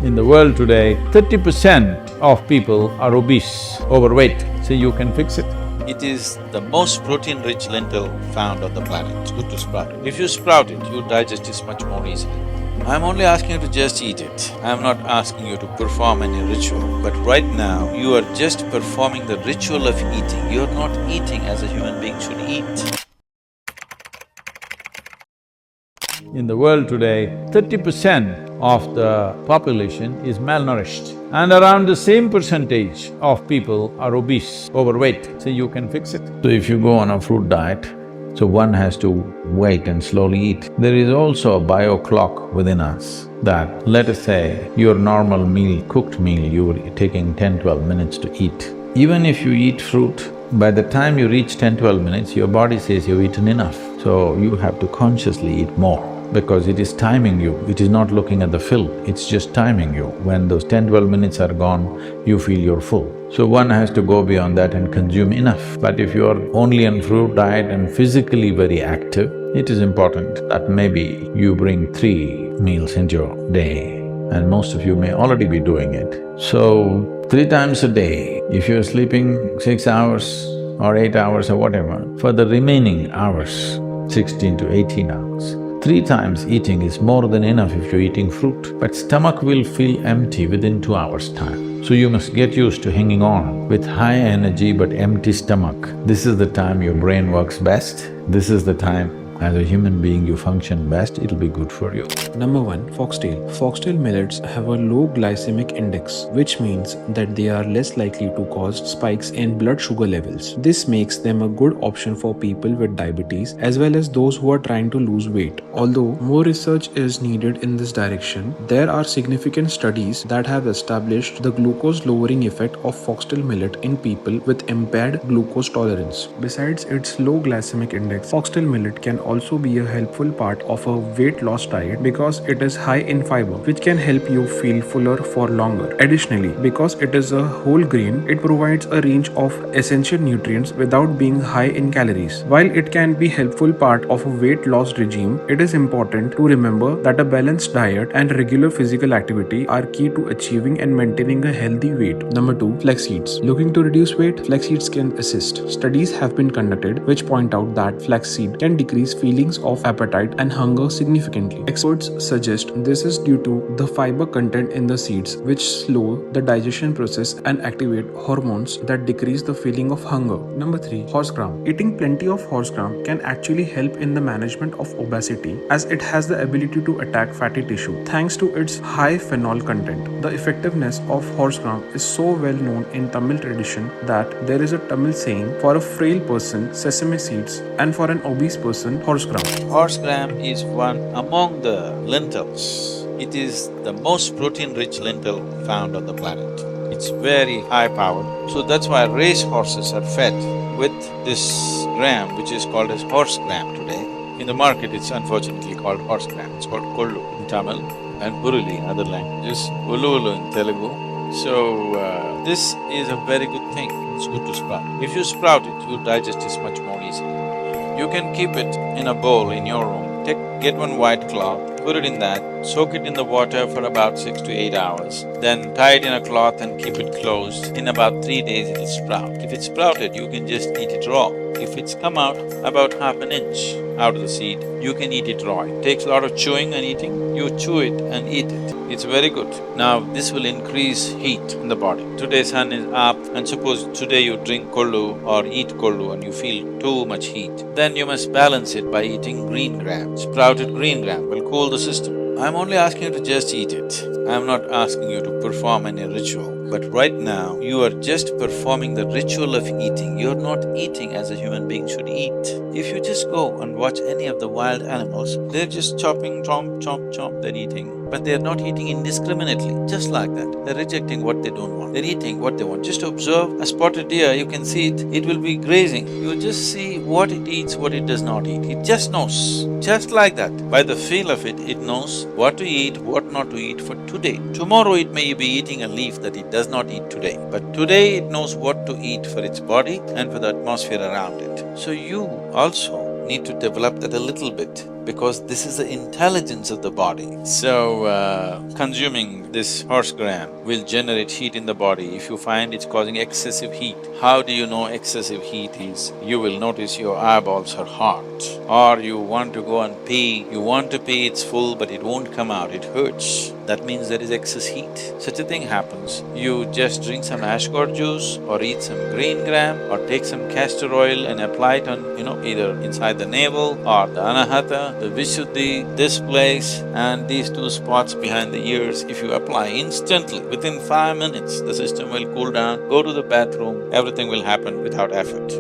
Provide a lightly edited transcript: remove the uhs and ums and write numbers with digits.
In the world today, 30% of people are obese, overweight. So you can fix it. It is the most protein-rich lentil found on the planet. It's good to sprout it. If you sprout it, you digest it much more easily. I'm only asking you to just eat it. I'm not asking you to perform any ritual, but right now, you are just performing the ritual of eating. You're not eating as a human being should eat. In the world today, 30% of the population is malnourished and around the same percentage of people are obese, overweight. So you can fix it. So if you go on a fruit diet, so one has to wait and slowly eat. There is also a bio clock within us that, let us say, your normal meal, cooked meal, you're taking 10-12 minutes to eat. Even if you eat fruit, by the time you reach 10-12 minutes, your body says you've eaten enough. So you have to consciously eat more because it is timing you. It is not looking at the fill, it's just timing you. When those 10-12 minutes are gone, you feel you're full. So one has to go beyond that and consume enough. But if you're only on fruit diet and physically very active, it is important that maybe you bring 3 meals into your day, and most of you may already be doing it. So, 3 times a day, if you're sleeping 6 hours or 8 hours or whatever, for the remaining hours, 16 to 18 hours, 3 times eating is more than enough if you're eating fruit, but stomach will feel empty within 2 hours' time. So you must get used to hanging on with high energy but empty stomach. This is the time your brain works best, this is the time as a human being you function best, it'll be good for you. Number 1. Foxtail. Foxtail millets have a low glycemic index, which means that they are less likely to cause spikes in blood sugar levels. This makes them a good option for people with diabetes as well as those who are trying to lose weight. Although more research is needed in this direction, there are significant studies that have established the glucose lowering effect of foxtail millet in people with impaired glucose tolerance. Besides its low glycemic index, foxtail millet can also be a helpful part of a weight loss diet because it is high in fiber, which can help you feel fuller for longer. Additionally, because it is a whole grain, it provides a range of essential nutrients without being high in calories. While it can be a helpful part of a weight loss regime, it is important to remember that a balanced diet and regular physical activity are key to achieving and maintaining a healthy weight. Number 2. Flax seeds. Looking to reduce weight? Flax seeds can assist. Studies have been conducted which point out that flax seed can decrease feelings of appetite and hunger significantly. Experts suggest this is due to the fiber content in the seeds, which slow the digestion process and activate hormones that decrease the feeling of hunger. Number 3. Horsegram. Eating plenty of horsegram can actually help in the management of obesity as it has the ability to attack fatty tissue thanks to its high phenol content. The effectiveness of horsegram is so well known in Tamil tradition that there is a Tamil saying, for a frail person, sesame seeds, and for an obese person, horsegram. Horsegram is one among the lentils. It is the most protein-rich lentil found on the planet. It's very high-powered, so that's why race horses are fed with this gram, which is called as horsegram today. In the market, it's unfortunately called horsegram. It's called kollu in Tamil and buruli in other languages, ulu in Telugu. So, this is a very good thing. It's good to sprout. If you sprout it, you digest it much more easily. You can keep it in a bowl in your room. Get one white cloth, put it in that, soak it in the water for about 6 to 8 hours, then tie it in a cloth and keep it closed. In about 3 days it'll sprout. If it's sprouted, you can just eat it raw. If it's come out about half an inch out of the seed, you can eat it raw. It takes a lot of chewing and eating. You chew it and eat it. It's very good. Now, this will increase heat in the body. Today sun is up and suppose today you drink kollu or eat kollu and you feel too much heat, then you must balance it by eating green gram. Sprouted green gram will cool the system. I'm only asking you to just eat it. I'm not asking you to perform any ritual. But right now, you are just performing the ritual of eating. You're not eating as a human being should eat. If you just go and watch any of the wild animals, they're just chopping, chomp, chomp, chomp, they're eating. But they're not eating indiscriminately, just like that. They're rejecting what they don't want. They're eating what they want. Just observe a spotted deer, you can see it will be grazing. You just see what it eats, what it does not eat. It just knows. Just like that. By the feel of it, it knows what to eat, what not to eat for today. Tomorrow it may be eating a leaf that it does not eat today. But today it knows what to eat for its body and for the atmosphere around it. So you also need to develop that a little bit. because this is the intelligence of the body. So, consuming this horse gram will generate heat in the body. If you find it's causing excessive heat, how do you know excessive heat is? You will notice your eyeballs are hot, or you want to go and pee, you want to pee, it's full but it won't come out, it hurts. That means there is excess heat. Such a thing happens, you just drink some ashgore juice or eat some green gram or take some castor oil and apply it on, either inside the navel or the anahata, the vishuddhi, this place and these two spots behind the ears. If you apply instantly, within 5 minutes, the system will cool down, go to the bathroom, everything will happen without effort.